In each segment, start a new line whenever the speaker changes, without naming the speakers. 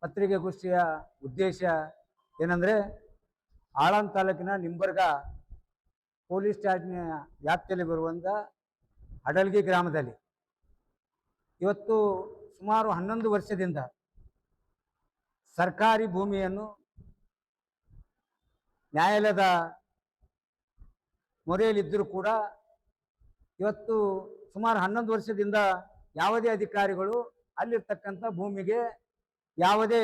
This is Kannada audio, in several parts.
ಪತ್ರಿಕಾಗೋಷ್ಠಿಯ ಉದ್ದೇಶ ಏನಂದರೆ, ಆಳಂದ ತಾಲೂಕಿನ ನಿಂಬರ್ಗ ಪೊಲೀಸ್ ಠಾಣೆಯ ವ್ಯಾಪ್ತಿಯಲ್ಲಿ ಬರುವಂಥ ಅಡಲ್ಗಿ ಗ್ರಾಮದಲ್ಲಿ ಇವತ್ತು ಸುಮಾರು 11 ವರ್ಷದಿಂದ ಸರ್ಕಾರಿ ಭೂಮಿಯನ್ನು ನ್ಯಾಯಾಲಯದ ಮೊರೆಯಲ್ಲಿದ್ದರೂ ಕೂಡ ಇವತ್ತು ಸುಮಾರು 11 ವರ್ಷದಿಂದ ಯಾವುದೇ ಅಧಿಕಾರಿಗಳು ಅಲ್ಲಿರ್ತಕ್ಕಂಥ ಭೂಮಿಗೆ ಯಾವುದೇ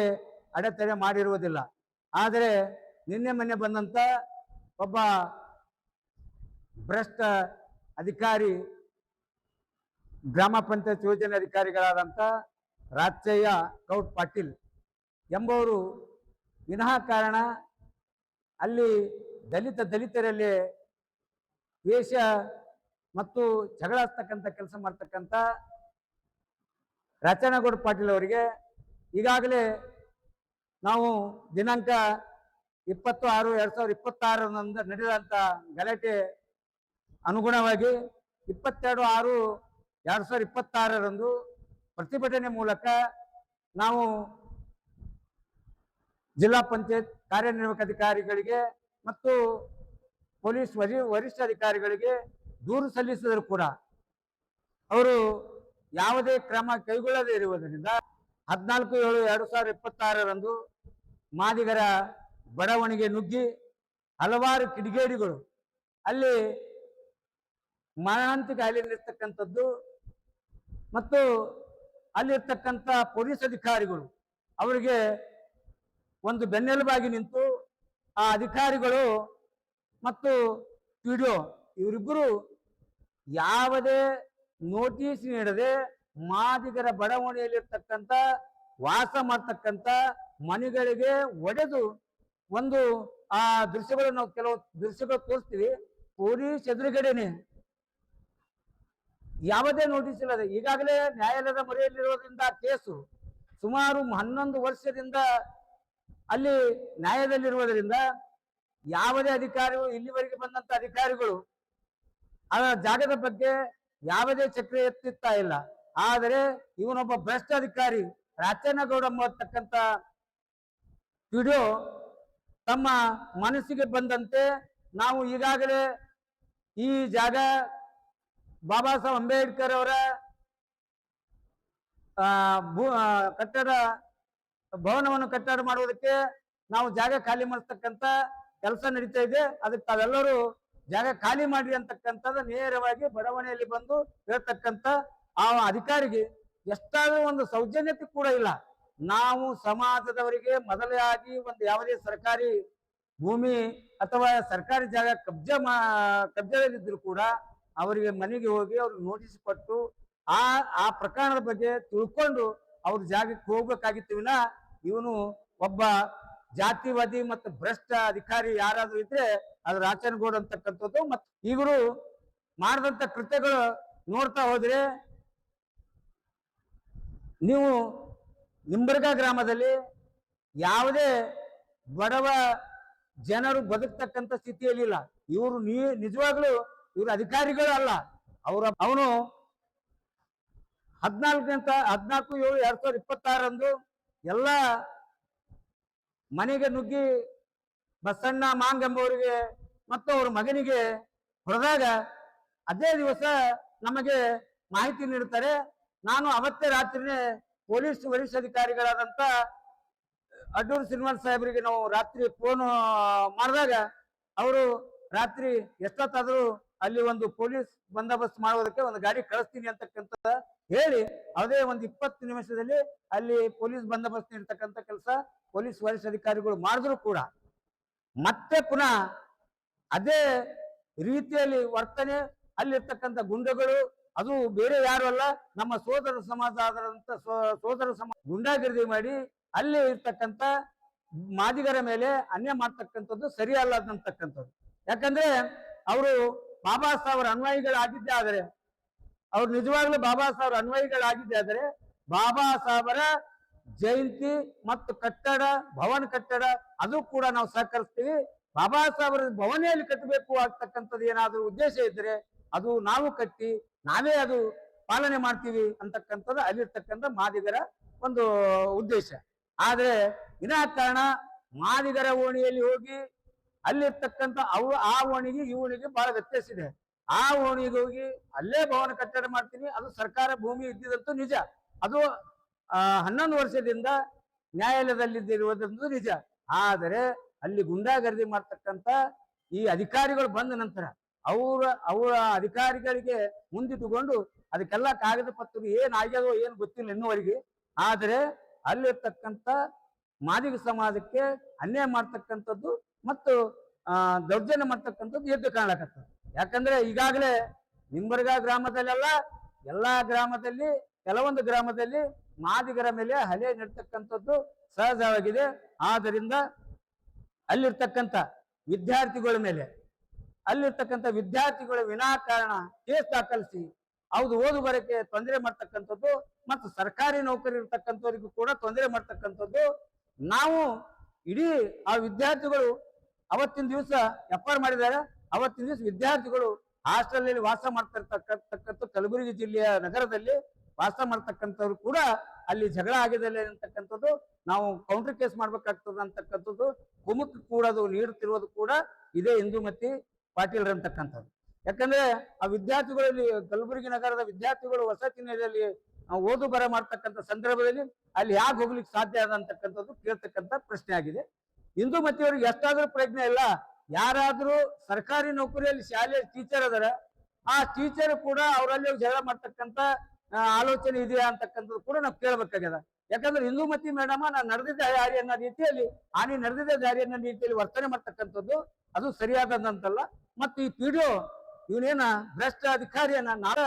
ಅಡೆತಡೆ ಮಾಡಿರುವುದಿಲ್ಲ. ಆದರೆ ನಿನ್ನೆ ಮೊನ್ನೆ ಬಂದಂಥ ಒಬ್ಬ ಭ್ರಷ್ಟ ಅಧಿಕಾರಿ, ಗ್ರಾಮ ಪಂಚಾಯತ್ ಯೋಜನೆ ಅಧಿಕಾರಿಗಳಾದಂಥ ರಾಚಯ್ಯ ಗೌಡ್ ಪಾಟೀಲ್ ಎಂಬುವರು ವಿನಾಕಾರಣ ಅಲ್ಲಿ ದಲಿತರಲ್ಲಿ ವೇಷ ಮತ್ತು ಜಗಳ ಹಚ್ಚತಕ್ಕಂಥ ಕೆಲಸ ಮಾಡ್ತಕ್ಕಂಥ ರಾಚಯ್ಯಗೌಡ ಪಾಟೀಲ್ ಅವರಿಗೆ ಈಗಾಗಲೇ ನಾವು ದಿನಾಂಕ 20/6/2026 ನಡೆದಂಥ ಗಲಾಟೆ ಅನುಗುಣವಾಗಿ 22/6/2026 ಪ್ರತಿಭಟನೆ ಮೂಲಕ ನಾವು ಜಿಲ್ಲಾ ಪಂಚಾಯತ್ ಕಾರ್ಯನಿರ್ವಾಹಕ ಅಧಿಕಾರಿಗಳಿಗೆ ಮತ್ತು ಪೊಲೀಸ್ ವರಿಷ್ಠಾಧಿಕಾರಿಗಳಿಗೆ ದೂರು ಸಲ್ಲಿಸಿದರೂ ಕೂಡ ಅವರು ಯಾವುದೇ ಕ್ರಮ ಕೈಗೊಳ್ಳದೇ ಇರುವುದರಿಂದ 14/7/2026 ಮಾದಿಗರ ಬಡಾವಣೆಗೆ ನುಗ್ಗಿ ಹಲವಾರು ಕಿಡಿಗೇಡಿಗಳು ಅಲ್ಲಿ ಮಾರಣಾಂತಿಕ ಹಲ್ಲೆಯಲ್ಲಿರ್ತಕ್ಕಂಥದ್ದು ಮತ್ತು ಅಲ್ಲಿರ್ತಕ್ಕಂಥ ಪೊಲೀಸ್ ಅಧಿಕಾರಿಗಳು ಅವರಿಗೆ ಒಂದು ಬೆನ್ನೆಲುಬಾಗಿ ನಿಂತು ಆ ಅಧಿಕಾರಿಗಳು ಮತ್ತು ಪಿಡಿಒ ಇವರಿಬ್ಬರು ಯಾವುದೇ ನೋಟಿಸ್ ನೀಡದೆ ಮಾದಿಗರ ಬಡಾವಣೆಯಲ್ಲಿರ್ತಕ್ಕಂಥ ವಾಸ ಮಾಡ್ತಕ್ಕಂಥ ಮನೆಗಳಿಗೆ ಒಡೆದು ಒಂದು ಆ ದೃಶ್ಯಗಳು ನಾವು ಕೆಲವು ದೃಶ್ಯಗಳು ತೋರಿಸ್ತೀವಿ. ಪೊಲೀಸ್ ಎದುರುಗಡೆನೆ ಯಾವುದೇ ನೋಟಿಸ್ ಇಲ್ಲದೆ ಈಗಾಗಲೇ ನ್ಯಾಯಾಲಯದ ಮೊರೆಯಲ್ಲಿರೋದ್ರಿಂದ ಕೇಸು ಸುಮಾರು 11 ವರ್ಷದಿಂದ ಅಲ್ಲಿ ನ್ಯಾಯದಲ್ಲಿರುವುದರಿಂದ ಯಾವುದೇ ಅಧಿಕಾರಿಗಳು ಇಲ್ಲಿವರೆಗೆ ಬಂದಂತ ಅಧಿಕಾರಿಗಳು ಆ ಜಾಗದ ಬಗ್ಗೆ ಯಾವುದೇ ಚಕ್ರ ಎತ್ತುತ್ತಾ ಇಲ್ಲ. ಆದರೆ ಇವನೊಬ್ಬ ಭ್ರಷ್ಟ ಅಧಿಕಾರಿ ರಾಚಯ್ಯಗೌಡ ಅಂತಕ್ಕಂಥ ಪಿಡಿಒ ತಮ್ಮ ಮನಸ್ಸಿಗೆ ಬಂದಂತೆ ನಾವು ಈಗಾಗಲೇ ಈ ಜಾಗ ಬಾಬಾ ಸಾಹೇಬ್ ಅಂಬೇಡ್ಕರ್ ಅವರ ಕಟ್ಟಡ ಭವನವನ್ನು ಕಟ್ಟಡ ಮಾಡುವುದಕ್ಕೆ ನಾವು ಜಾಗ ಖಾಲಿ ಮಾಡತಕ್ಕಂಥ ಕೆಲಸ ನಡೀತಾ ಇದೆ. ಅದಕ್ಕೆ ತಾವೆಲ್ಲರೂ ಜಾಗ ಖಾಲಿ ಮಾಡ್ರಿ ಅಂತಕ್ಕಂಥದ್ದು ನೇರವಾಗಿ ಬಡಾವಣೆಯಲ್ಲಿ ಬಂದು ಹೇಳ್ತಕ್ಕಂಥ ಆ ಅಧಿಕಾರಿಗೆ ಎಷ್ಟಾದ್ರೂ ಒಂದು ಸೌಜನ್ಯತೆ ಕೂಡ ಇಲ್ಲ. ನಾವು ಸಮಾಜದವರಿಗೆ ಮೊದಲಾಗಿ ಒಂದು ಯಾವುದೇ ಸರ್ಕಾರಿ ಭೂಮಿ ಅಥವಾ ಸರ್ಕಾರಿ ಜಾಗ ಕಬ್ಜದಲ್ಲಿದ್ರು ಕೂಡ ಅವರಿಗೆ ಮನೆಗೆ ಹೋಗಿ ಅವ್ರಿಗೆ ನೋಟಿಸ್ ಕೊಟ್ಟು ಆ ಪ್ರಕರಣದ ಬಗ್ಗೆ ತಿಳ್ಕೊಂಡು ಅವ್ರ ಜಾಗಕ್ಕೆ ಹೋಗ್ಬೇಕಾಗಿತ್ತು ವಿನ ಇವನು ಒಬ್ಬ ಜಾತಿವಾದಿ ಮತ್ತು ಭ್ರಷ್ಟ ಅಧಿಕಾರಿ ಯಾರಾದ್ರೂ ಇದ್ರೆ ಅದು ರಾಚಯ್ಯಗೌಡ ಅಂತಕ್ಕಂಥದ್ದು. ಮತ್ತು ಇವರು ಮಾಡಿದಂತ ಕೃತ್ಯಗಳು ನೋಡ್ತಾ ಹೋದ್ರೆ ನೀವು ನಿಂಬರ್ಗ ಗ್ರಾಮದಲ್ಲಿ ಯಾವುದೇ ಬಡವ ಜನರು ಬದುಕ್ತಕ್ಕಂಥ ಸ್ಥಿತಿಯಲ್ಲಿಲ್ಲ. ಇವರು ನಿಜವಾಗ್ಲೂ ಇವರು ಅಧಿಕಾರಿಗಳು ಅಲ್ಲ. ಅವನು 14/7/2026 ಎಲ್ಲ ಮನೆಗೆ ನುಗ್ಗಿ ಬಸಣ್ಣ ಮಾಂಗ್ ಎಂಬವರಿಗೆ ಮತ್ತು ಅವ್ರ ಮಗನಿಗೆ ಹೊಡೆದಾಗ ಅದೇ ದಿವಸ ನಮಗೆ ಮಾಹಿತಿ ನೀಡುತ್ತಾರೆ. ನಾನು ಅವತ್ತೇ ರಾತ್ರಿನೇ ಪೊಲೀಸ್ ವರಿಷ್ಠಾಧಿಕಾರಿಗಳಾದಂಥ ಅಡ್ಡೂರು ಶ್ರೀನಿವಾಸ ಸಾಹೇಬರಿಗೆ ನಾವು ರಾತ್ರಿ ಫೋನ್ ಮಾಡಿದಾಗ ಅವರು ರಾತ್ರಿ ಎಷ್ಟೊತ್ತಾದರೂ ಅಲ್ಲಿ ಒಂದು ಪೊಲೀಸ್ ಬಂದೋಬಸ್ತ್ ಮಾಡುವುದಕ್ಕೆ ಒಂದು ಗಾಡಿ ಕಳಿಸ್ತೀನಿ ಅಂತಕ್ಕಂಥ ಹೇಳಿ ಅದೇ ಒಂದು 20 ನಿಮಿಷದಲ್ಲಿ ಅಲ್ಲಿ ಪೊಲೀಸ್ ಬಂದೋಬಸ್ತ್ ನೀಡ್ತಕ್ಕಂಥ ಕೆಲಸ ಪೊಲೀಸ್ ವರಿಷ್ಠಾಧಿಕಾರಿಗಳು ಮಾಡಿದ್ರು ಕೂಡ ಮತ್ತೆ ಪುನಃ ಅದೇ ರೀತಿಯಲ್ಲಿ ವರ್ತನೆ ಅಲ್ಲಿರ್ತಕ್ಕಂಥ ಗುಂಡಗಳು, ಅದು ಬೇರೆ ಯಾರು ಅಲ್ಲ, ನಮ್ಮ ಸೋದರ ಸಮಾಜ ಆದಂತ ಸೋದರ ಸಮಾಜ ಗುಂಡಾಗಿರ್ದಿ ಮಾಡಿ ಅಲ್ಲಿ ಇರ್ತಕ್ಕಂಥ ಮಾದಿಗರ ಮೇಲೆ ಅನ್ಯಾಯ ಮಾಡ್ತಕ್ಕಂಥದ್ದು ಸರಿಯಲ್ಲ ಅಂತಕ್ಕಂಥದ್ದು. ಯಾಕಂದ್ರೆ ಅವರು ಬಾಬಾ ಸಾಹೇಬರ ಅನ್ವಯಿಗಳಾಗಿದ್ದೇ ಆದರೆ, ಅವ್ರು ನಿಜವಾಗ್ಲೂ ಬಾಬಾ ಸಾಹೇಬರ ಅನ್ವಯಿಗಳಾಗಿದ್ದೇ ಆದರೆ ಬಾಬಾ ಸಾಹೇಬರ ಜಯಂತಿ ಮತ್ತು ಕಟ್ಟಡ ಭವನ ಕಟ್ಟಡ ಅದು ಕೂಡ ನಾವು ಸಹಕರಿಸ್ತೀವಿ. ಬಾಬಾ ಸಾಹೇಬರ ಭವನೆಯಲ್ಲಿ ಕಟ್ಟಬೇಕು ಆಗ್ತಕ್ಕಂಥದ್ದು ಏನಾದ್ರೂ ಉದ್ದೇಶ ಇದ್ರೆ ಅದು ನಾವು ಕಟ್ಟಿ ನಾವೇ ಅದು ಪಾಲನೆ ಮಾಡ್ತೀವಿ ಅಂತಕ್ಕಂಥದ್ದು ಅಲ್ಲಿರ್ತಕ್ಕಂಥ ಮಾದಿಗರ ಒಂದು ಉದ್ದೇಶ. ಆದ್ರೆ ವಿನಾಕಾರಣ ಮಾದಿಗರ ಓಣಿಯಲ್ಲಿ ಹೋಗಿ ಅಲ್ಲಿರ್ತಕ್ಕಂಥ ಆ ಓಣಿಗೆ ಈ ಓಣಿಗೆ ಬಹಳ ವ್ಯತ್ಯಾಸ ಇದೆ. ಆ ಓಣಿಗೆ ಹೋಗಿ ಅಲ್ಲೇ ಭವನ ಕಟ್ಟಡ ಮಾಡ್ತೀನಿ, ಅದು ಸರ್ಕಾರ ಭೂಮಿ ಇದ್ದಿದಂತೂ ನಿಜ. ಅದು 11 ವರ್ಷದಿಂದ ನ್ಯಾಯಾಲಯದಲ್ಲಿರುವುದಂತೂ ನಿಜ. ಆದರೆ ಅಲ್ಲಿ ಗುಂಡಾಗರ್ದಿ ಮಾಡ್ತಕ್ಕಂಥ ಈ ಅಧಿಕಾರಿಗಳು ಬಂದ ನಂತರ ಅವರ ಅಧಿಕಾರಿಗಳಿಗೆ ಮುಂದಿಟ್ಟುಕೊಂಡು ಅದಕ್ಕೆಲ್ಲ ಕಾಗದ ಪತ್ರ ಏನಾಗ್ಯದೋ ಏನು ಗೊತ್ತಿಲ್ಲ ಇನ್ನುವರೆಗೆ. ಆದರೆ ಅಲ್ಲಿರ್ತಕ್ಕಂಥ ಮಾದಿಗ ಸಮಾಜಕ್ಕೆ ಅನ್ಯಾಯ ಮಾಡ್ತಕ್ಕಂಥದ್ದು ಮತ್ತು ದೌರ್ಜನ್ಯ ಮಾಡ್ತಕ್ಕಂಥದ್ದು ಎದ್ದು ಕಾಣಕತ್ತದ. ಯಾಕಂದ್ರೆ ಈಗಾಗಲೇ ನಿಂಬರ್ಗ ಗ್ರಾಮದಲ್ಲೆಲ್ಲ ಎಲ್ಲಾ ಗ್ರಾಮದಲ್ಲಿ ಕೆಲವೊಂದು ಗ್ರಾಮದಲ್ಲಿ ಮಾದಿಗರ ಮೇಲೆ ಹಲ್ಲೆ ನಡ್ತಕ್ಕಂಥದ್ದು ಸಹಜವಾಗಿದೆ. ಆದ್ದರಿಂದ ಅಲ್ಲಿರ್ತಕ್ಕಂಥ ವಿದ್ಯಾರ್ಥಿಗಳ ಮೇಲೆ ವಿನಾಕಾರಣ ಕೇಸ್ ದಾಖಲಿಸಿ ಅವ್ದು ಓದು ಬರಕ್ಕೆ ತೊಂದರೆ ಮಾಡ್ತಕ್ಕಂಥದ್ದು ಮತ್ತು ಸರ್ಕಾರಿ ನೌಕರಿ ಇರ್ತಕ್ಕಂಥವ್ರಿಗೂ ಕೂಡ ತೊಂದರೆ ಮಾಡ್ತಕ್ಕಂಥದ್ದು. ನಾವು ಇಡೀ ಆ ವಿದ್ಯಾರ್ಥಿಗಳು ಅವತ್ತಿನ ದಿವಸ ಎಫ್ಐಆರ್ ಮಾಡಿದ್ದಾರೆ. ಅವತ್ತಿನ ದಿವಸ ವಿದ್ಯಾರ್ಥಿಗಳು ಹಾಸ್ಟೆಲ್ ವಾಸ ಮಾಡ್ತಿರ್ತಕ್ಕಂಥ ಕಲಬುರಗಿ ಜಿಲ್ಲೆಯ ನಗರದಲ್ಲಿ ವಾಸ ಮಾಡ್ತಕ್ಕಂಥವ್ರು ಕೂಡ ಅಲ್ಲಿ ಜಗಳ ಆಗಿದೆ ಅಂತಕ್ಕಂಥದ್ದು, ನಾವು ಕೌಂಟರ್ ಕೇಸ್ ಮಾಡ್ಬೇಕಾಗ್ತದ ಅಂತಕ್ಕಂಥದ್ದು, ಕುಮುಕ್ ಕೂಡ ಅದು ನೀಡುತ್ತಿರುವುದು ಕೂಡ ಇದೇ ಇಂದುಮತಿ ಪಾಟೀಲ್ ಅಂತಕ್ಕಂಥದ್ದು. ಯಾಕಂದ್ರೆ ಆ ವಿದ್ಯಾರ್ಥಿಗಳಲ್ಲಿ ಕಲಬುರಗಿ ನಗರದ ವಿದ್ಯಾರ್ಥಿಗಳು ವಸತಿ ನಿಲಯದಲ್ಲಿ ಓದು ಬರ ಮಾಡ್ತಕ್ಕಂಥ ಸಂದರ್ಭದಲ್ಲಿ ಅಲ್ಲಿ ಯಾಕೆ ಹೋಗ್ಲಿಕ್ಕೆ ಸಾಧ್ಯ ಆದಂತಕ್ಕಂಥದ್ದು ಕೇಳ್ತಕ್ಕಂಥ ಪ್ರಶ್ನೆ ಆಗಿದೆ. ಇಂದುಮತಿಯವ್ರಿಗೆ ಎಷ್ಟಾದ್ರೂ ಪ್ರಜ್ಞೆ ಇಲ್ಲ. ಯಾರಾದ್ರೂ ಸರ್ಕಾರಿ ನೌಕರಿಯಲ್ಲಿ ಶಾಲೆ ಟೀಚರ್ ಅದರ, ಆ ಟೀಚರ್ ಕೂಡ ಅವರಲ್ಲಿ ಜಗಳ ಮಾಡ್ತಕ್ಕಂಥ ಆಲೋಚನೆ ಇದೆಯಾ ಅಂತಕ್ಕಂಥದ್ದು ಕೂಡ ನಾವು ಕೇಳ್ಬೇಕಾಗ್ಯದ. ಯಾಕಂದ್ರೆ ಇಂದುಮತಿ ಮೇಡಮ್ ನಾನು ನಡೆದಿದ್ದ ದಾರಿ ಅನ್ನೋ ರೀತಿಯಲ್ಲಿ ನಡೆದಿದ್ದ ದಾರಿ ಅನ್ನೋ ರೀತಿಯಲ್ಲಿ ವರ್ತನೆ ಮಾಡ್ತಕ್ಕಂಥದ್ದು ಅದು ಸರಿಯಾದಂತಲ್ಲ. ಮತ್ತು ಈ ಪಿಡಿಒ ಇವನೇನ ಭ್ರಷ್ಟ ಅಧಿಕಾರಿಯನ್ನ ನಾಳೆ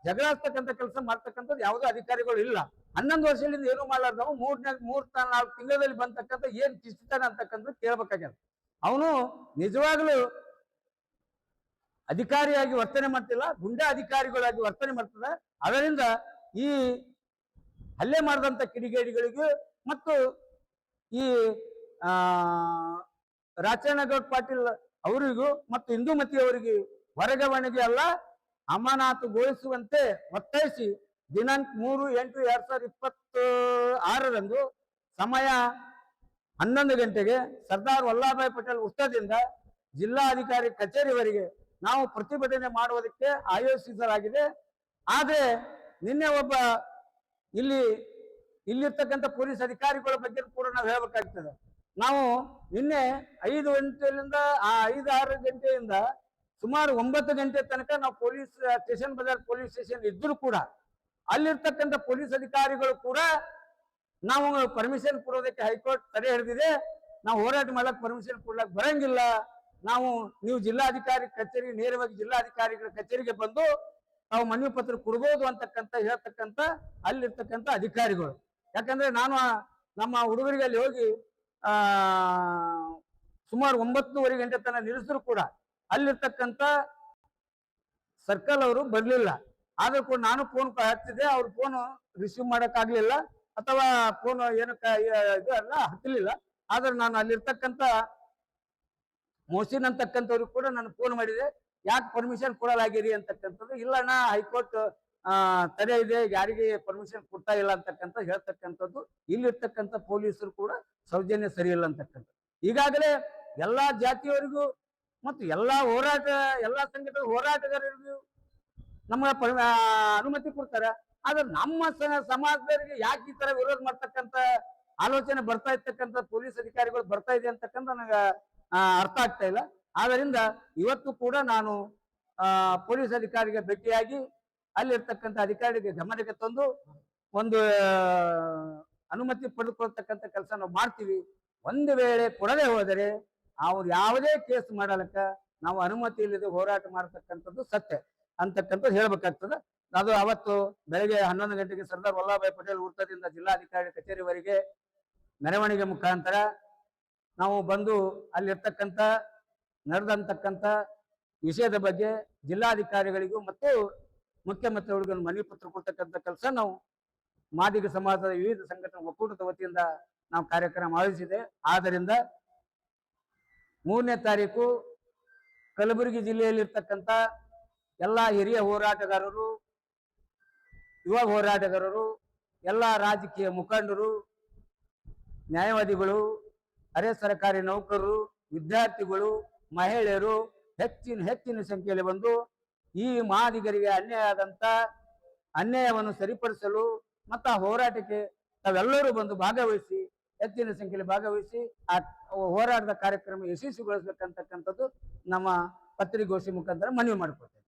ಜಗಳ ಆಗ್ತಕ್ಕಂಥ ಕೆಲಸ ಮಾಡ್ತಕ್ಕಂಥದ್ದು ಯಾವುದೋ ಅಧಿಕಾರಿಗಳು ಇಲ್ಲ. 11 ವರ್ಷದಿಂದ ಏನು ಮಾಡ್ಲಾರ್ದವು 3-4 ತಿಂಗಳಲ್ಲಿ ಬಂತಕ್ಕಂಥ ಏನ್ ಕಿಸ್ತಾನೆ ಅಂತಕ್ಕಂಥದ್ದು ಕೇಳ್ಬೇಕಾಗ್ಯದ. ಅವನು ನಿಜವಾಗ್ಲೂ ಅಧಿಕಾರಿಯಾಗಿ ವರ್ತನೆ ಮಾಡ್ತಿಲ್ಲ, ಗುಂಡಾ ಅಧಿಕಾರಿಗಳಾಗಿ ವರ್ತನೆ ಮಾಡ್ತದೆ. ಅದರಿಂದ ಈ ಹಲ್ಲೆ ಮಾಡಿದಂತ ಕಿಡಿಗೇಡಿಗಳಿಗೂ ಮತ್ತು ಈ ರಾಚನಗೌಡ ಪಾಟೀಲ್ ಅವರಿಗೂ ಮತ್ತು ಇಂದುಮತಿ ಅವರಿಗೆ ವರ್ಗಾವಣೆಗೆ ಅಲ್ಲ ಅಮಾನತುಗೊಳಿಸುವಂತೆ ಒತ್ತಾಯಿಸಿ ದಿನಾಂಕ 3/8/2026 ಸಮಯ 11 ಗಂಟೆಗೆ ಸರ್ದಾರ್ ವಲ್ಲಭಭಾಯಿ ಪಟೇಲ್ ವೃತ್ತದಿಂದ ಜಿಲ್ಲಾಧಿಕಾರಿ ಕಚೇರಿವರೆಗೆ ನಾವು ಪ್ರತಿಭಟನೆ ಮಾಡುವುದಕ್ಕೆ ಆಯೋಜಿಸಲಾಗಿದೆ. ಆದ್ರೆ ನಿನ್ನೆ ಒಬ್ಬ ಇಲ್ಲಿರ್ತಕ್ಕಂಥ ಪೊಲೀಸ್ ಅಧಿಕಾರಿಗಳ ಬಗ್ಗೆ ಕೂಡ ನಾವು ಹೇಳ್ಬೇಕಾಗ್ತದೆ. ನಾವು ನಿನ್ನೆ 5 ಗಂಟೆಯಿಂದ 5-6 ಗಂಟೆಯಿಂದ ಸುಮಾರು 9 ಗಂಟೆ ತನಕ ನಾವು police station Bazaar police station ಇದ್ರೂ ಕೂಡ ಅಲ್ಲಿರ್ತಕ್ಕಂಥ ಪೊಲೀಸ್ ಅಧಿಕಾರಿಗಳು ಕೂಡ ನಾವು ಪರ್ಮಿಷನ್ ಕೊಡೋದಕ್ಕೆ ಹೈಕೋರ್ಟ್ ತಡೆ ಹಿಡಿದಿದೆ, ನಾವು ಹೋರಾಟ ಮಾಡಕ್ ಪರ್ಮಿಷನ್ ಕೊಡ್ಲಕ್ ಬರಂಗಿಲ್ಲ, ನೀವು ಜಿಲ್ಲಾಧಿಕಾರಿ ಕಚೇರಿ ನೇರವಾಗಿ ಜಿಲ್ಲಾಧಿಕಾರಿಗಳ ಕಚೇರಿಗೆ ಬಂದು ನಾವು ಮನವಿ ಪತ್ರ ಕೊಡ್ಬೋದು ಅಂತಕ್ಕಂಥ ಹೇಳ್ತಕ್ಕಂಥ ಅಲ್ಲಿರ್ತಕ್ಕಂಥ ಅಧಿಕಾರಿಗಳು. ಯಾಕಂದ್ರೆ ನಾನು ನಮ್ಮ ಹುಡುಗರಿಗೆ ಅಲ್ಲಿ ಹೋಗಿ ಸುಮಾರು 9:30 ಗಂಟೆ ತನಕ ನಿಲ್ಲಿಸಿದ್ರು ಕೂಡ ಅಲ್ಲಿರ್ತಕ್ಕಂಥ ಸರ್ಕಲ್ ಅವರು ಬರ್ಲಿಲ್ಲ. ಆದ್ರೂ ಕೂಡ ನಾನು ಫೋನ್ ಹಚ್ಚಿದೆ, ಅವ್ರ ಫೋನ್ ರಿಸೀವ್ ಮಾಡಕ್ ಆಗ್ಲಿಲ್ಲ ಅಥವಾ ಫೋನ್ ಏನಕ್ಕೆ ಇದು ಅಲ್ಲ ಹತ್ತಲಿಲ್ಲ. ಆದ್ರೆ ನಾನು ಅಲ್ಲಿರ್ತಕ್ಕಂಥ ಮೋಸಿನ್ ಅಂತಕ್ಕಂಥವ್ರಿಗೆ ಕೂಡ ನಾನು ಫೋನ್ ಮಾಡಿದೆ, ಯಾಕೆ ಪರ್ಮಿಷನ್ ಕೊಡಲಾಗಿರಿ ಅಂತಕ್ಕಂಥದ್ದು. ಇಲ್ಲಣ್ಣ ಹೈಕೋರ್ಟ್ ತಡೆ ಇದೆ, ಯಾರಿಗೆ ಪರ್ಮಿಷನ್ ಕೊಡ್ತಾ ಇಲ್ಲ ಅಂತಕ್ಕಂಥ ಹೇಳ್ತಕ್ಕಂಥದ್ದು. ಇಲ್ಲಿರ್ತಕ್ಕಂಥ ಪೊಲೀಸರು ಕೂಡ ಸೌಜನ್ಯ ಸರಿ ಇಲ್ಲ ಅಂತಕ್ಕಂಥದ್ದು. ಈಗಾಗಲೇ ಎಲ್ಲಾ ಜಾತಿಯವರಿಗೂ ಮತ್ತು ಎಲ್ಲಾ ಸಂಘಟನೆ ಹೋರಾಟಗಾರರಿಗೂ ನಮ್ಮ ಅನುಮತಿ ಕೊಡ್ತಾರೆ. ಆದ್ರೆ ನಮ್ಮ ಸಮಾಜದವರಿಗೆ ಯಾಕೆ ಈ ತರ ವಿರೋಧ ಮಾಡ್ತಕ್ಕಂಥ ಆಲೋಚನೆ ಬರ್ತಾ ಇರ್ತಕ್ಕಂಥ ಪೊಲೀಸ್ ಅಧಿಕಾರಿಗಳು ಬರ್ತಾ ಇದೆ ಅಂತಕ್ಕಂಥ ನನಗೆ ಅರ್ಥ ಆಗ್ತಾ ಇಲ್ಲ. ಆದ್ದರಿಂದ ಇವತ್ತು ಕೂಡ ನಾನು ಪೊಲೀಸ್ ಅಧಿಕಾರಿಗೆ ಭೇಟಿಯಾಗಿ ಅಲ್ಲಿರ್ತಕ್ಕಂಥ ಅಧಿಕಾರಿಗೆ ಗಮನಕ್ಕೆ ತಂದು ಒಂದು ಅನುಮತಿ ಪಡೆದುಕೊಳ್ತಕ್ಕಂಥ ಕೆಲಸ ನಾವು ಮಾಡ್ತೀವಿ. ಒಂದು ವೇಳೆ ಕೊಡದೆ ಹೋದರೆ ಅವ್ರು ಯಾವುದೇ ಕೇಸ್ ಮಾಡಲಕ್ಕ ನಾವು ಅನುಮತಿ ಇಲ್ಲದೆ ಹೋರಾಟ ಮಾಡತಕ್ಕಂಥದ್ದು ಸತ್ಯ ಅಂತಕ್ಕಂಥದ್ದು ಹೇಳ್ಬೇಕಾಗ್ತದೆ. ಅದು ಅವತ್ತು ಬೆಳಗ್ಗೆ 11 ಗಂಟೆಗೆ ಸರ್ದಾರ್ ವಲ್ಲಭಭಾಯಿ ಪಟೇಲ್ ವೃತ್ತದಿಂದ ಜಿಲ್ಲಾಧಿಕಾರಿ ಕಚೇರಿವರೆಗೆ ಮೆರವಣಿಗೆ ಮುಖಾಂತರ ನಾವು ಬಂದು ಅಲ್ಲಿರ್ತಕ್ಕಂಥ ನಡೆದಂತಕ್ಕಂಥ ವಿಷಯದ ಬಗ್ಗೆ ಜಿಲ್ಲಾಧಿಕಾರಿಗಳಿಗೂ ಮತ್ತು ಮುಖ್ಯಮಂತ್ರಿಗಳಿಗೂ ಮನವಿ ಪತ್ರ ಕೊಡ್ತಕ್ಕಂಥ ಕೆಲಸ ನಾವು ಮಾದಿಗ ಸಮಾಜದ ವಿವಿಧ ಸಂಘಟನಾ ಒಕ್ಕೂಟದ ವತಿಯಿಂದ ನಾವು ಕಾರ್ಯಕ್ರಮ ಆಯೋಜಿಸಿದೆ. ಆದ್ದರಿಂದ 3ನೇ ತಾರೀಕು ಕಲಬುರಗಿ ಜಿಲ್ಲೆಯಲ್ಲಿರ್ತಕ್ಕಂಥ ಎಲ್ಲ ಹಿರಿಯ ಹೋರಾಟಗಾರರು, ಯುವ ಹೋರಾಟಗಾರರು, ಎಲ್ಲ ರಾಜಕೀಯ ಮುಖಂಡರು, ನ್ಯಾಯವಾದಿಗಳು, ಅರೆ ಸರ್ಕಾರಿ ನೌಕರರು, ವಿದ್ಯಾರ್ಥಿಗಳು, ಮಹಿಳೆಯರು ಹೆಚ್ಚಿನ ಸಂಖ್ಯೆಯಲ್ಲಿ ಬಂದು ಈ ಮಾದಿಗರಿಗೆ ಅನ್ಯಾಯವಾದಂತ ಅನ್ಯಾಯವನ್ನು ಸರಿಪಡಿಸಲು ಮತ್ತು ಆ ಹೋರಾಟಕ್ಕೆ ತಾವೆಲ್ಲರೂ ಬಂದು ಭಾಗವಹಿಸಿ ಹೆಚ್ಚಿನ ಸಂಖ್ಯೆಯಲ್ಲಿ ಭಾಗವಹಿಸಿ ಆ ಹೋರಾಟದ ಕಾರ್ಯಕ್ರಮ ಯಶಸ್ವಿಗೊಳಿಸಬೇಕಂತಕ್ಕಂಥದ್ದು ನಮ್ಮ ಪತ್ರಿಕಾಗೋಷ್ಠಿ ಮುಖಾಂತರ ಮನವಿ ಮಾಡಿಕೊಡ್ತೇವೆ.